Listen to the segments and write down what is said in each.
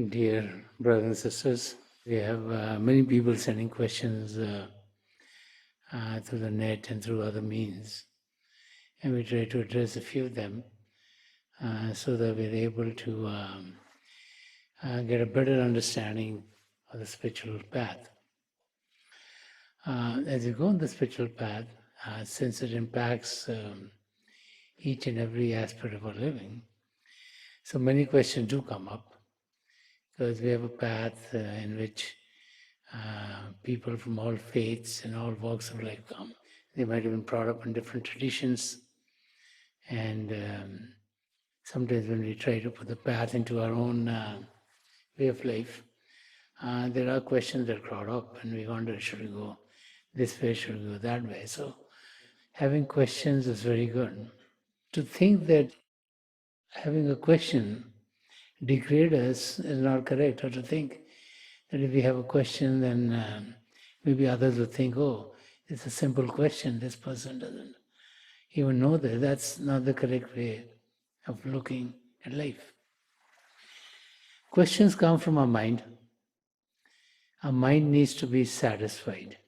Dear brothers and sisters, we have many people sending questions through the net and through other means, and we try to address a few of them so that we're able to get a better understanding of the spiritual path. As you go on the spiritual path, since it impacts each and every aspect of our living, so many questions do come up, because we have a path in which people from all faiths and all walks of life come. They might have been brought up in different traditions, and sometimes when we try to put the path into our own way of life, there are questions that crowd up, and we wonder, should we go this way, should we go that way? So having questions is very good. To think that having a question degrade us is not correct, or to think that if we have a question, then maybe others would think, oh, it's a simple question, this person doesn't even know that. That's not the correct way of looking at life. Questions come from our mind. Our mind needs to be satisfied.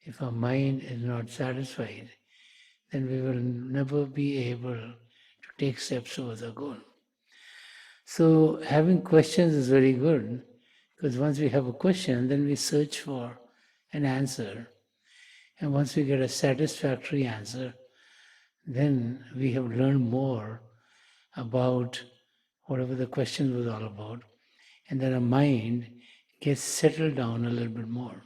If our mind is not satisfied, then we will never be able to take steps towards our goal. So having questions is very good, because once we have a question, then we search for an answer. And once we get a satisfactory answer, then we have learned more about whatever the question was all about, and then our mind gets settled down a little bit more.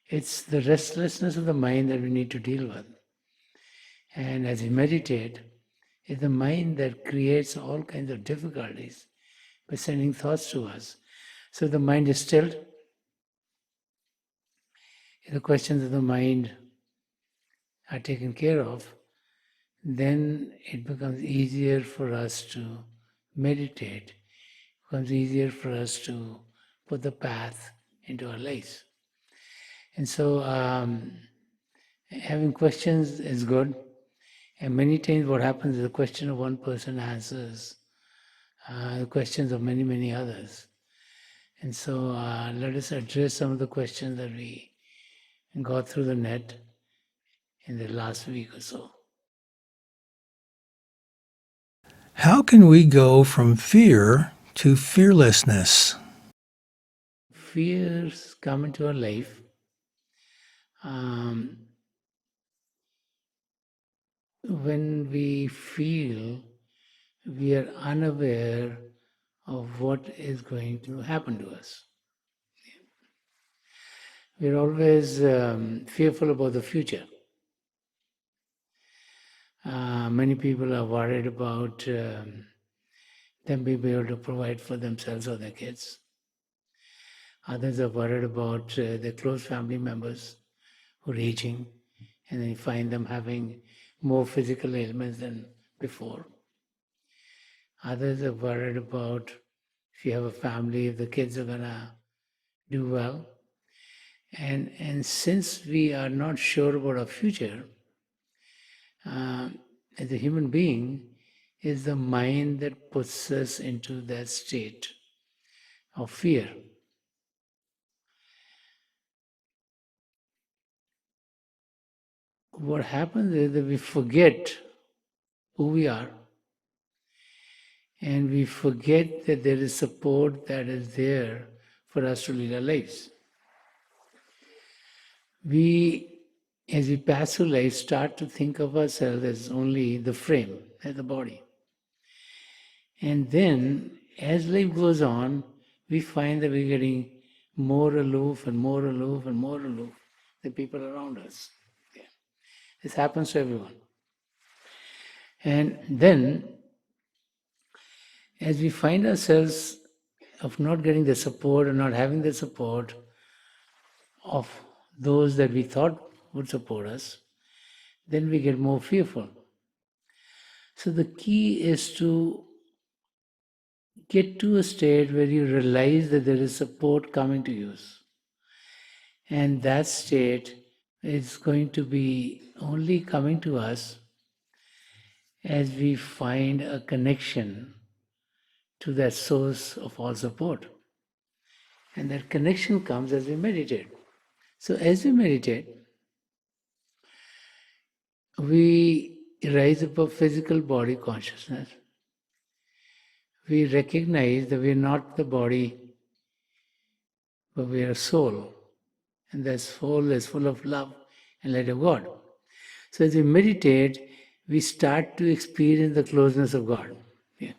It's the restlessness of the mind that we need to deal with. And as we meditate, it's the mind that creates all kinds of difficulties by sending thoughts to us. So the mind is stilled. If the questions of the mind are taken care of, then it becomes easier for us to meditate. It becomes easier for us to put the path into our lives. And so having questions is good. And many times what happens is the question of one person answers the questions of many, many others. And so let us address some of the questions that we got through the net in the last week or so. How can we go from fear to fearlessness? Fears come into our life when we feel we are unaware of what is going to happen to us. We're always fearful about the future. Many people are worried about them being able to provide for themselves or their kids. Others are worried about their close family members who are aging, and then you find them having more physical ailments than before. Others are worried about if you have a family, if the kids are going to do well. And since we are not sure about our future, as a human being, is the mind that puts us into that state of fear. what happens is that we forget who we are, and we forget that there is support that is there for us to lead our lives. We, as we pass through life, start to think of ourselves as only the frame, as the body. And then, as life goes on, we find that we're getting more aloof and more aloof and more aloof the people around us. Yeah. This happens to everyone. And then, as we find ourselves of not getting the support or not having the support of those that we thought would support us, then we get more fearful. So the key is to get to a state where you realize that there is support coming to you. And that state is going to be only coming to us as we find a connection to that source of all support. And that connection comes as we meditate. So as we meditate, we rise above physical body consciousness. We recognize that we are not the body, but we are a soul. And that soul is full of love and light of God. So as we meditate, we start to experience the closeness of God. Yeah.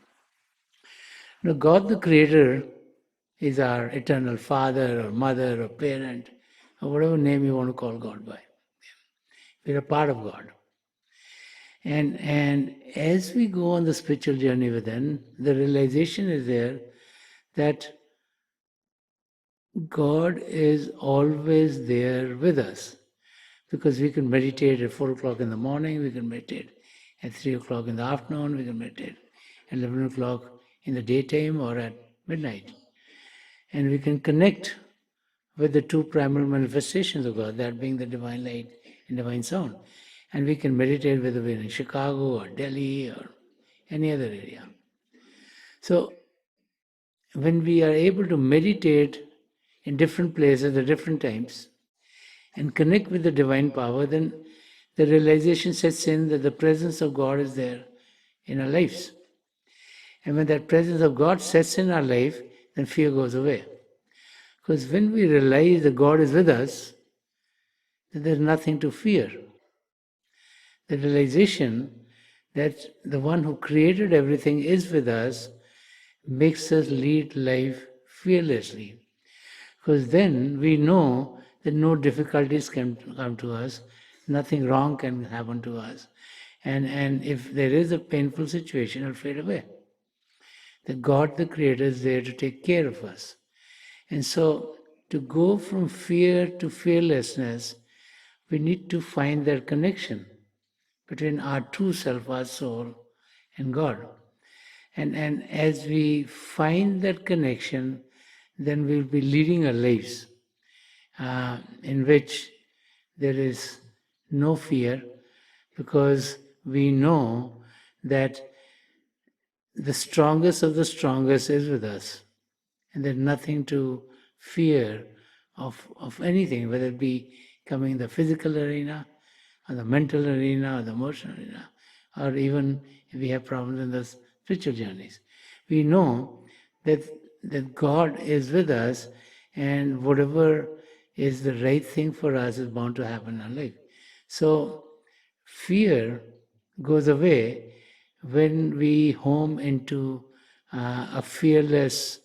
Now, God the Creator is our eternal Father or Mother or Parent or whatever name you want to call God by. We're a part of God. And as we go on the spiritual journey within, the realization is there that God is always there with us. Because we can meditate at 4 o'clock in the morning, we can meditate at 3 o'clock in the afternoon, we can meditate at 11 o'clock in the daytime or at midnight. And we can connect with the two primal manifestations of God, that being the divine light and divine sound. And we can meditate whether we're in Chicago or Delhi or any other area. So when we are able to meditate in different places at different times and connect with the divine power, then the realization sets in that the presence of God is there in our lives. And when that presence of God sets in our life, then fear goes away. Because when we realize that God is with us, then there's nothing to fear. The realization that the one who created everything is with us makes us lead life fearlessly. Because then we know that no difficulties can come to us, nothing wrong can happen to us. And if there is a painful situation, it'll fade away. That God the Creator is there to take care of us. And so to go from fear to fearlessness, we need to find that connection between our true self, our soul, and God. And as we find that connection, then we'll be leading our lives in which there is no fear, because we know that the strongest of the strongest is with us. And there's nothing to fear of anything, whether it be coming in the physical arena, or the mental arena, or the emotional arena, or even if we have problems in the spiritual journeys. We know that God is with us, and whatever is the right thing for us is bound to happen in our life. So fear goes away when we home into a fearless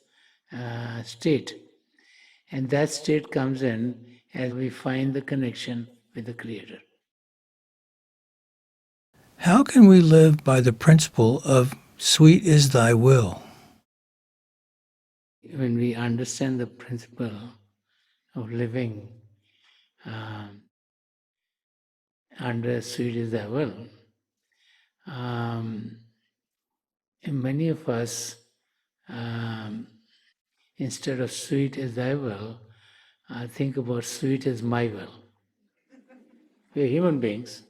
state. And that state comes in as we find the connection with the Creator. How can we live by the principle of sweet is thy will? When we understand the principle of living under sweet is thy will, and many of us, instead of sweet is thy will, think about sweet is my will. We're human beings,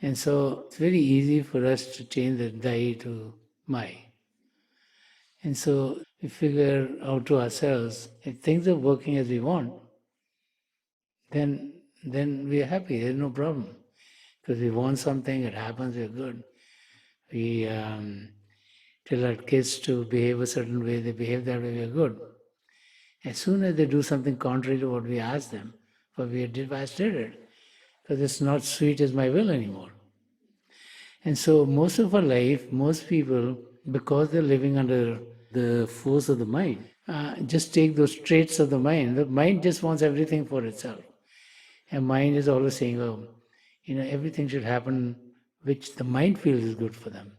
and so it's very easy for us to change the thy to my. And so we figure out to ourselves, if things are working as we want, then we are happy, there's no problem. Because we want something, it happens, we're good. We tell our kids to behave a certain way, they behave that way, we're good. As soon as they do something contrary to what we ask them, for we are devastated, because it's not sweet as my will anymore. And so most of our life, most people, because they're living under the force of the mind, just take those traits of the mind. The mind just wants everything for itself. And mind is always saying, oh, everything should happen which the mind feels is good for them.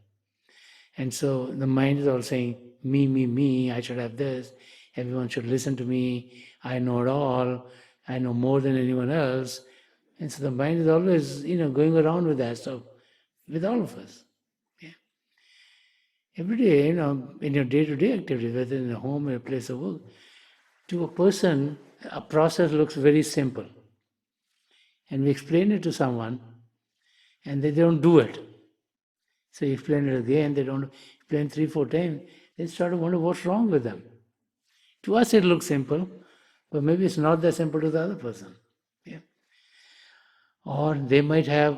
And so the mind is all saying, me, I should have this, everyone should listen to me, I know it all, I know more than anyone else. And so the mind is always, going around with that stuff, with all of us. Yeah. Every day, in your day-to-day activities, whether in a home or a place of work, to a person, a process looks very simple. And we explain it to someone, and they don't do it. So you explain it again, they don't explain 3-4 times, they start to wonder what's wrong with them. To us it looks simple, but maybe it's not that simple to the other person. Yeah. Or they might have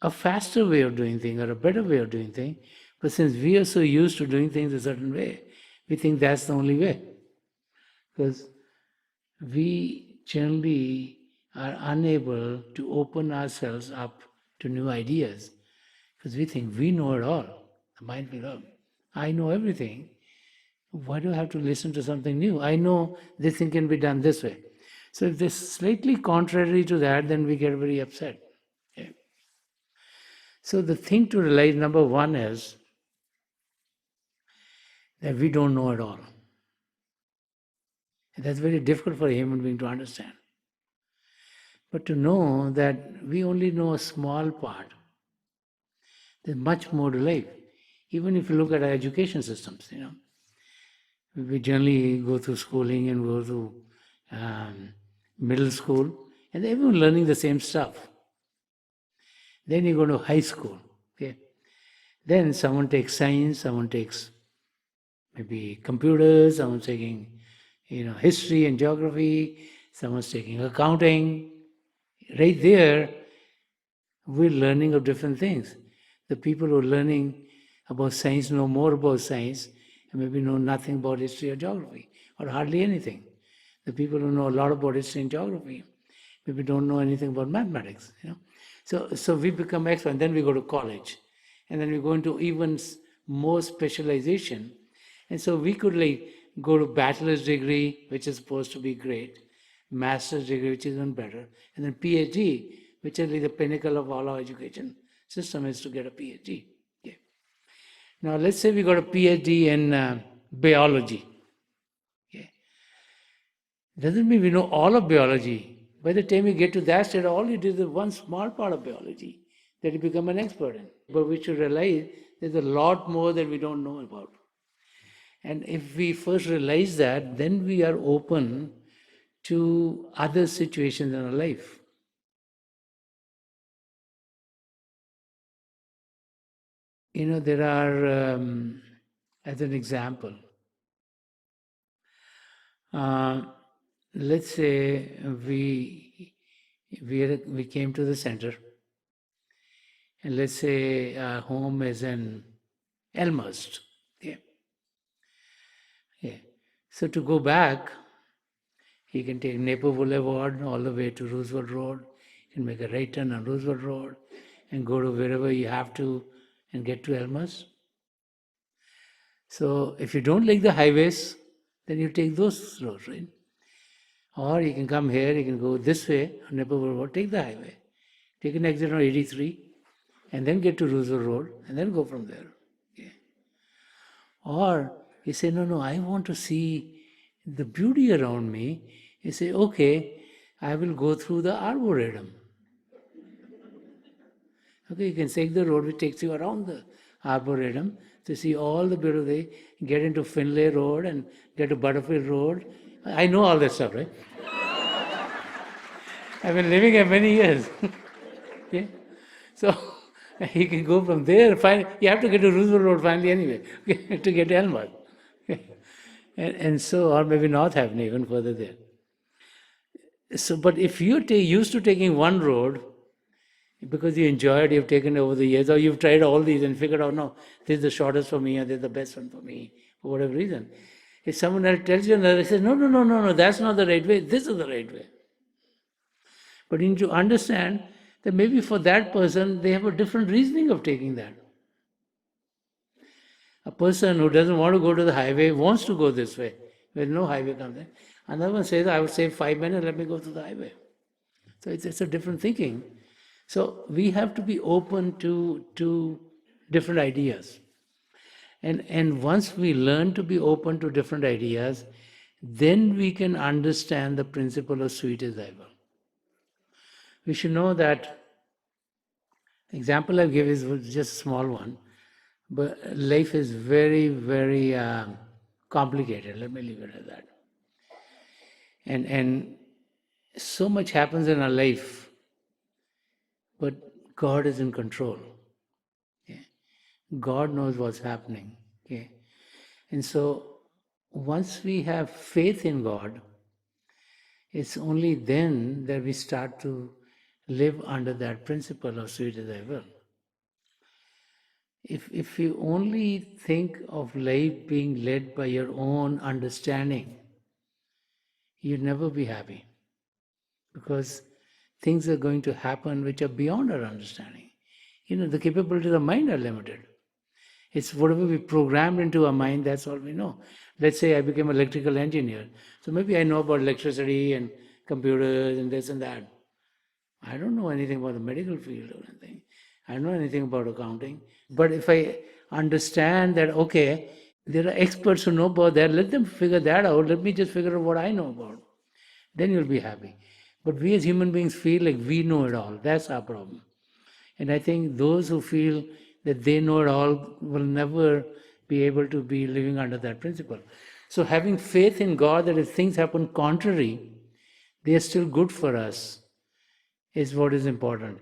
a faster way of doing things or a better way of doing things, but since we are so used to doing things a certain way, we think that's the only way. Because we generally are unable to open ourselves up to new ideas, because we think we know it all. The mind will go, I know everything. Why do I have to listen to something new? I know this thing can be done this way. So if this is slightly contrary to that, then we get very upset. Okay? So the thing to realize, number one, is that we don't know it all. And that's very difficult for a human being to understand. But to know that we only know a small part, there's much more to life. Even if you look at our education systems, we generally go through schooling and go through middle school, and everyone learning the same stuff. Then you go to high school. Okay? Then someone takes science, someone takes maybe computers, someone's taking history and geography, someone's taking accounting. Right there, we're learning of different things. The people who are learning about science know more about science and maybe know nothing about history or geography, or hardly anything. The people who know a lot about history and geography maybe don't know anything about mathematics. So we become expert, and then we go to college, and then we go into even more specialization. And so we could go to bachelor's degree, which is supposed to be great, master's degree, which is even better, and then PhD, which is the pinnacle of all our education system, is to get a PhD. Okay. Now let's say we got a PhD in biology. Okay. Doesn't mean we know all of biology. By the time you get to that state, all you did is one small part of biology that you become an expert in. But we should realize there's a lot more that we don't know about. And if we first realize that, then we are open to other situations in our life. There are, as an example, let's say we came to the center, and let's say our home is in Elmhurst. Yeah. Yeah. So to go back, you can take Napier Boulevard all the way to Roosevelt Road. You can make a right turn on Roosevelt Road and go to wherever you have to and get to Elmhurst. So if you don't like the highways, then you take those roads, right? Or you can come here, you can go this way on Napier Boulevard, take the highway. Take an exit on 83 and then get to Roosevelt Road and then go from there. Okay. Or you say, no, I want to see the beauty around me. You say, okay, I will go through the Arboretum. Okay, you can take the road which takes you around the Arboretum to see all the beauty. Get into Finlay Road and get to Butterfield Road. I know all that stuff, right? I've been living here many years. Okay? So you can go from there. You have to get to Roosevelt Road finally anyway, okay, to get to Elmhurst. Okay? And so, or maybe North Avenue, even further there. So, but if you're used to taking one road, because you enjoyed, you've taken over the years, or you've tried all these and figured out, no, this is the shortest for me, or this is the best one for me, for whatever reason. If someone else tells you another, says, no, no, no, no, no, that's not the right way, this is the right way. But you need to understand that maybe for that person, they have a different reasoning of taking that. A person who doesn't want to go to the highway wants to go this way, where no highway comes in. Another one says, I would save 5 minutes, let me go to the highway. So it's a different thinking. So we have to be open to different ideas. And once we learn to be open to different ideas, then we can understand the principle of sweet is thy will. We should know that, the example I give is just a small one, but life is very, very complicated. Let me leave it at that. And so much happens in our life, but God is in control. Okay? God knows what's happening. Okay? And so once we have faith in God, it's only then that we start to live under that principle of sweet is thy will. If you only think of life being led by your own understanding, you'll never be happy, because things are going to happen which are beyond our understanding. The capabilities of the mind are limited. It's whatever we programmed into our mind, that's all we know. Let's say I became an electrical engineer. So maybe I know about electricity and computers and this and that. I don't know anything about the medical field or anything. I don't know anything about accounting. But if I understand that, okay, there are experts who know about that, let them figure that out. Let me just figure out what I know about. Then you'll be happy. But we as human beings feel like we know it all. That's our problem. And I think those who feel that they know it all will never be able to be living under that principle. So having faith in God that if things happen contrary, they are still good for us, is what is important.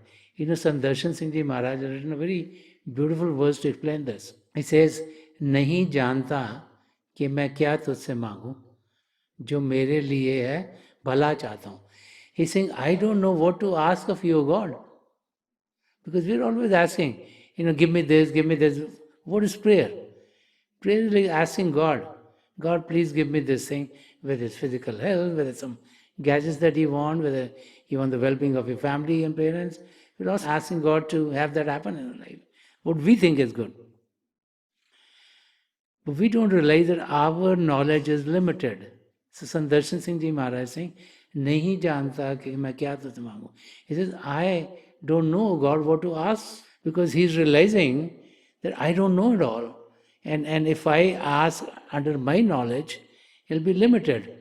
Sant Rajinder Singh Ji Maharaj has written a very beautiful verse to explain this. He says, नहीं जानता कि मैं क्या तुझसे मांगू, जो मेरे लिए है भला चाहता हूँ. He's saying, I don't know what to ask of you, God. Because we're always asking, give me this, give me this. What is prayer? Prayer is like asking God, God, please give me this thing, whether it's physical health, whether it's some gadgets that you want, whether you want the well-being of your family and parents. We're also asking God to have that happen in our life, what we think is good. But we don't realize that our knowledge is limited. So Sant Rajinder Singh Ji Maharaj is saying, Nahi janta ki main kya tujhe maangu. He says, I don't know, God, what to ask, because he's realizing that I don't know it all. And if I ask under my knowledge, it'll be limited.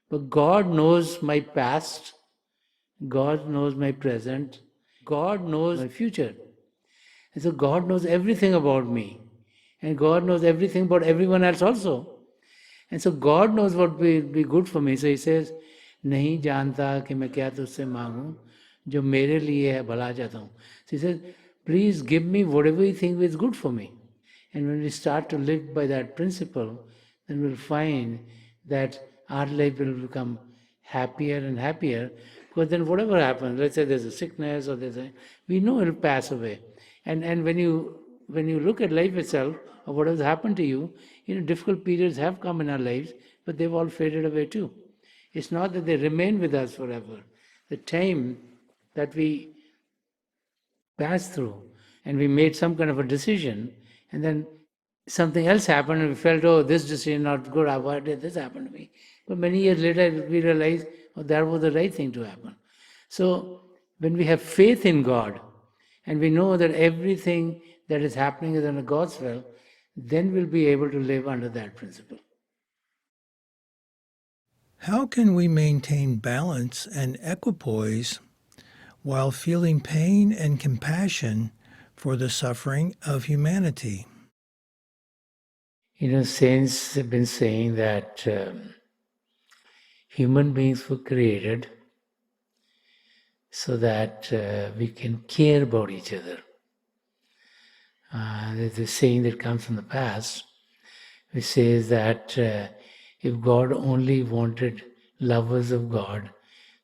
But God knows my past, God knows my present, God knows my future. And so God knows everything about me. And God knows everything about everyone else also. And so God knows what will be good for me. So he says, नहीं जानता कि मैं क्या तुझसे मांगूं, जो मेरे लिए है भला चाहता हूँ. So he says, please give me whatever you think is good for me. And when we start to live by that principle, then we'll find that our life will become happier and happier. Because then whatever happens, let's say there's a sickness or we know it'll pass away. And when you look at life itself, or what has happened to you, difficult periods have come in our lives, but they've all faded away too. It's not that they remain with us forever. The time that we passed through and we made some kind of a decision, and then something else happened and we felt, oh, this decision not good, why did this happen to me? But many years later we realized, oh, that was the right thing to happen. So when we have faith in God, and we know that everything that is happening is under God's will, then we'll be able to live under that principle. How can we maintain balance and equipoise while feeling pain and compassion for the suffering of humanity? Saints have been saying that human beings were created so that we can care about each other. There's a saying that comes from the past, which says that if God only wanted lovers of God,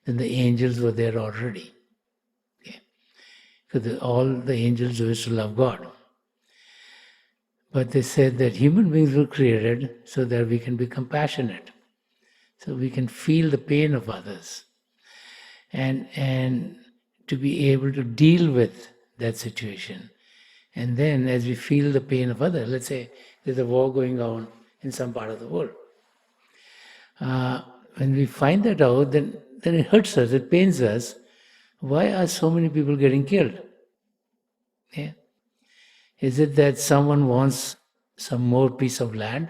then the angels were there already. Okay. because all the angels do is to love God. But they said that human beings were created so that we can be compassionate, so we can feel the pain of others, and to be able to deal with that situation. And then, as we feel the pain of others, let's say there's a war going on in some part of the world. When we find that out, then it hurts us, it pains us. Why are so many people getting killed? Yeah. Is it that someone wants some more piece of land?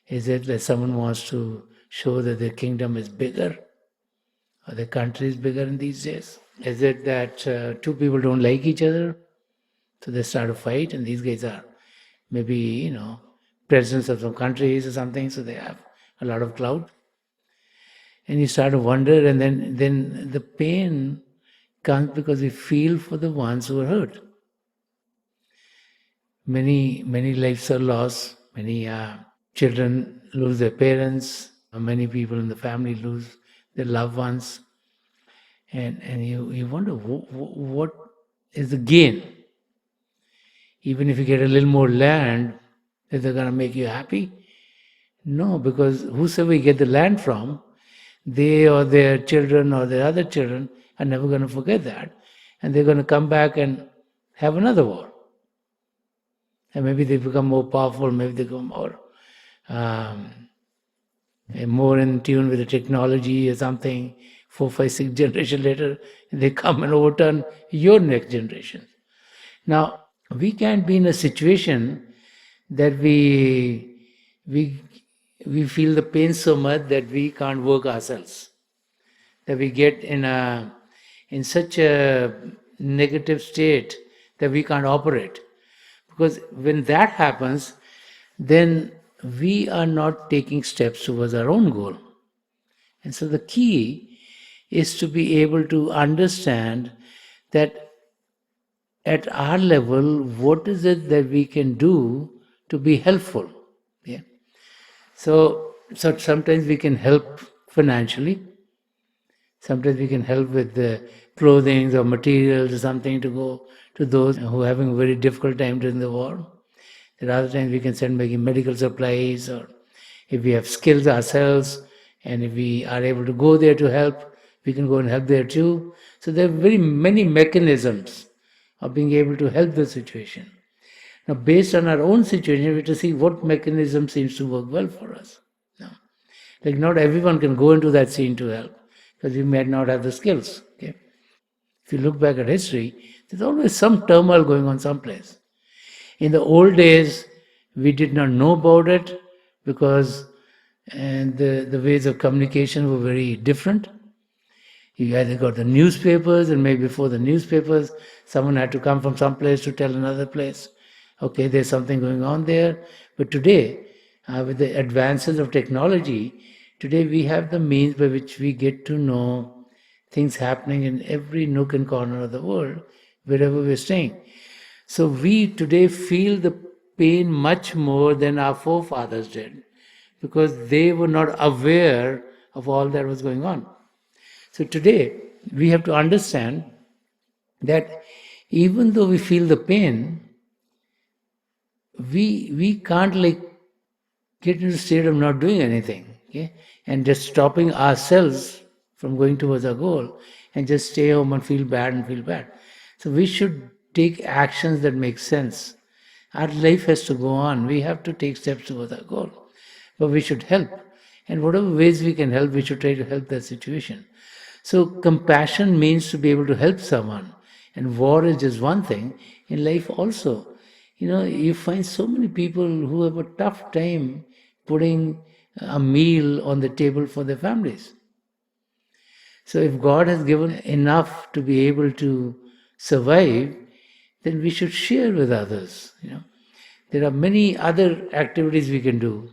Is it that someone wants to show that their kingdom is bigger or their country is bigger in these days? Is it that two people don't like each other, so they start a fight, and these guys are maybe, presidents of some countries or something, so they have a lot of clout? And you start to wonder, and then the pain comes because we feel for the ones who are hurt. Many lives are lost. Many children lose their parents. Many people in the family lose their loved ones. And you wonder what is the gain? Even if you get a little more land, is it going to make you happy? No, because whosoever you get the land from, they or their children or their other children are never going to forget that. And they're going to come back and have another war. And maybe they become more powerful, maybe they become more in tune with the technology or something. 4, 5, 6 generations later, they come and overturn your next generation. Now, we can't be in a situation that we feel the pain so much that we can't work ourselves, that we get in such a negative state that we can't operate. Because when that happens, then we are not taking steps towards our own goal. And so the key is to be able to understand that at our level, what is it that we can do to be helpful? Yeah. So sometimes we can help financially. Sometimes we can help with the clothing or materials or something to go to those who are having a very difficult time during the war. There are other times we can send maybe medical supplies, or if we have skills ourselves and if we are able to go there to help, we can go and help there too. So there are very many mechanisms of being able to help the situation. Now, based on our own situation, we have to see what mechanism seems to work well for us. Now, like not everyone can go into that scene to help because we may not have the skills. Okay? If you look back at history, there's always some turmoil going on someplace. In the old days, we did not know about it because the ways of communication were very different. You either got the newspapers, and maybe before the newspapers, someone had to come from some place to tell another place, okay, there's something going on there. But today, with the advances of technology, today we have the means by which we get to know things happening in every nook and corner of the world, wherever we're staying. So we today feel the pain much more than our forefathers did, because they were not aware of all that was going on. So today, we have to understand that even though we feel the pain, we can't get into a state of not doing anything, okay? And just stopping ourselves from going towards our goal and just stay home and feel bad. So we should take actions that make sense. Our life has to go on. We have to take steps towards our goal. But we should help. And whatever ways we can help, we should try to help that situation. So compassion means to be able to help someone. And war is just one thing. In life also, you find so many people who have a tough time putting a meal on the table for their families. So if God has given enough to be able to survive, then we should share with others. There are many other activities we can do.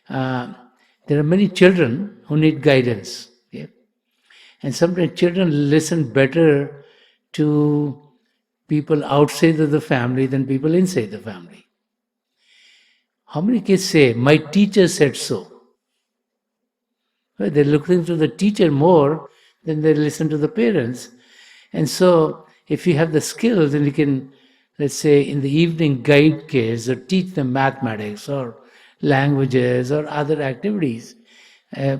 There are many children who need guidance. Okay? And sometimes children listen better to people outside of the family than people inside the family. How many kids say, my teacher said so? Well, they're looking to the teacher more than they listen to the parents. And so if you have the skills, then you can, let's say, in the evening guide kids or teach them mathematics or languages or other activities uh,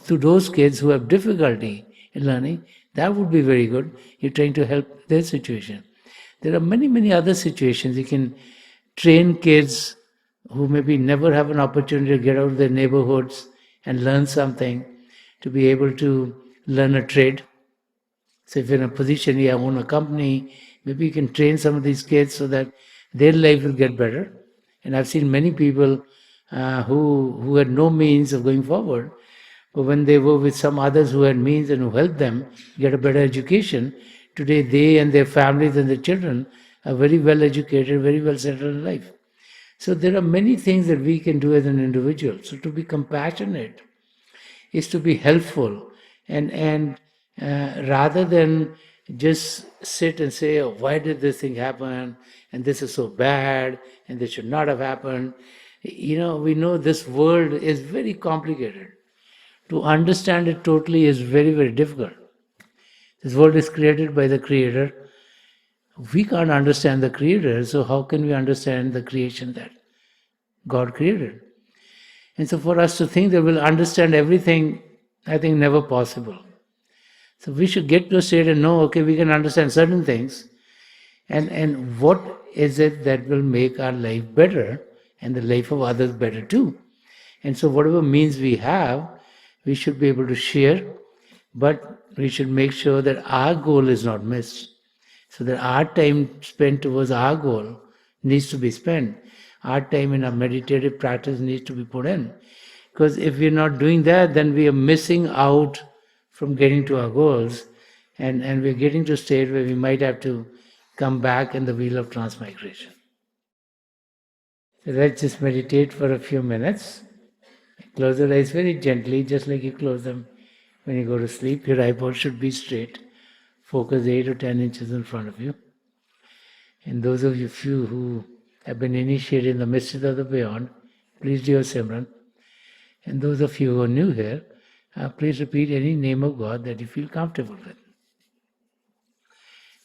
to those kids who have difficulty in learning. That would be very good. You're trying to help their situation. There are many, many other situations. You can train kids who maybe never have an opportunity to get out of their neighborhoods and learn something, to be able to learn a trade. So if you're in a position, you own a company, maybe you can train some of these kids so that their life will get better. And I've seen many people who had no means of going forward, but when they were with some others who had means and who helped them get a better education, today they and their families and their children are very well educated, very well settled in life. So there are many things that we can do as an individual. So to be compassionate is to be helpful, and rather than just sit and say, oh, why did this thing happen, and this is so bad, and this should not have happened. We know this world is very complicated. To understand it totally is very, very difficult. This world is created by the Creator. We can't understand the Creator, so how can we understand the creation that God created? And so for us to think that we'll understand everything, I think never possible. So we should get to a state and know, okay, we can understand certain things, and what is it that will make our life better and the life of others better too. And so whatever means we have, we should be able to share, but we should make sure that our goal is not missed. So that our time spent towards our goal needs to be spent. Our time in our meditative practice needs to be put in. Because if we're not doing that, then we are missing out from getting to our goals, and we're getting to a state where we might have to come back in the wheel of transmigration. So let's just meditate for a few minutes. Close your eyes very gently, just like you close them when you go to sleep. Your eyeballs should be straight. Focus 8 or 10 inches in front of you. And those of you few who have been initiated in the mysteries of the beyond, please do your Simran. And those of you who are new here, please repeat any name of God that you feel comfortable with.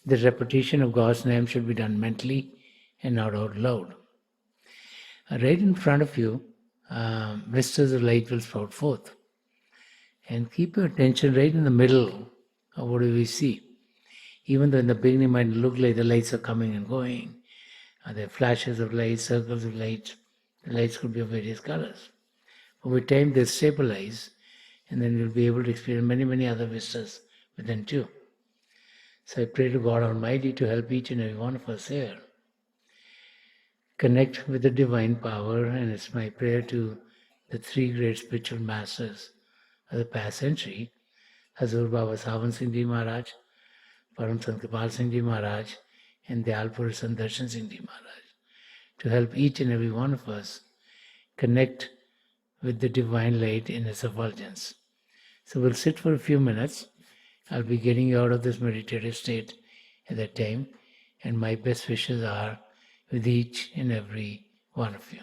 The repetition of God's name should be done mentally and not out loud. Right in front of you, vistas of light will sprout forth. And keep your attention right in the middle of what do we see. Even though in the beginning it might look like the lights are coming and going, there are flashes of light, circles of light. The lights could be of various colors. Over time they stabilize, and then you'll be able to experience many, many other vistas within too. So I pray to God Almighty to help each and every one of us here connect with the divine power, and it's my prayer to the three great spiritual masters of the past century, Hazur Baba Sawan Singh Ji Maharaj, Param Sant Kripal Singh Ji Maharaj, and Dayal Purush Sant Darshan Singh Ji Maharaj, to help each and every one of us connect with the divine light in its effulgence. So we'll sit for a few minutes. I'll be getting you out of this meditative state at that time, and my best wishes are with each and every one of you.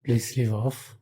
Please leave off.